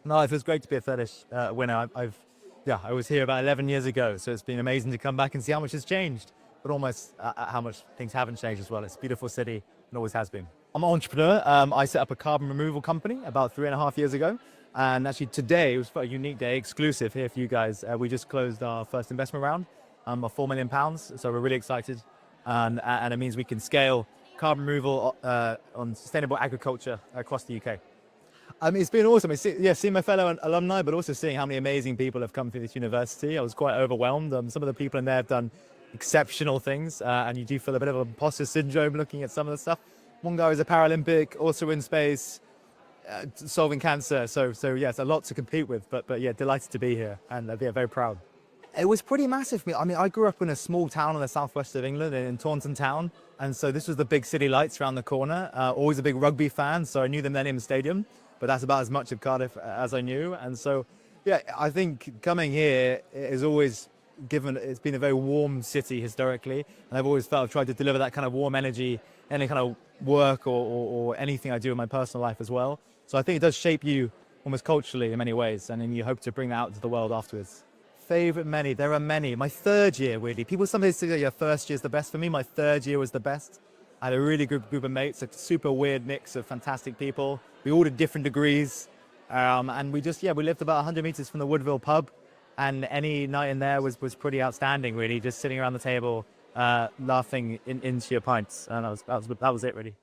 No, it feels great to be a thirdish winner. I was here about 11 years ago, so it's been amazing to come back and see how much has changed, but almost how much things haven't changed as well. It's a beautiful city and always has been. I'm an entrepreneur. I set up a carbon removal company about 3.5 years ago. And actually today, it was quite a unique day, exclusive here for you guys. We just closed our first investment round of £4 million. So we're really excited. And it means we can scale carbon removal on sustainable agriculture across the UK. It's been awesome. Seeing my fellow alumni, but also seeing how many amazing people have come through this university. I was quite overwhelmed. Some of the people in there have done exceptional things, and you do feel a bit of imposter syndrome looking at some of the stuff. One guy was a Paralympic, also in space, solving cancer. So yes, a lot to compete with, but yeah, delighted to be here, and very proud. It was pretty massive for me. I mean, I grew up in a small town in the southwest of England, in Taunton Town, and so this was the big city lights around the corner. Always a big rugby fan, so I knew the Millennium Stadium, but that's about as much of Cardiff as I knew. And so, yeah, I think coming here is always it's been a very warm city historically, and I've always felt I've tried to deliver that kind of warm energy, any kind of work or anything I do in my personal life as well. So I think it does shape you almost culturally in many ways, and then you hope to bring that out to the world afterwards. Favorite many, there are many. My third year, really. People sometimes say your first year is the best. For me, my third year was the best. I had a really good group of mates, a super weird mix of fantastic people. We all did different degrees. And we lived about 100 meters from the Woodville pub. And any night in there was pretty outstanding, really. Just sitting around the table, laughing into your pints. And that was it, really.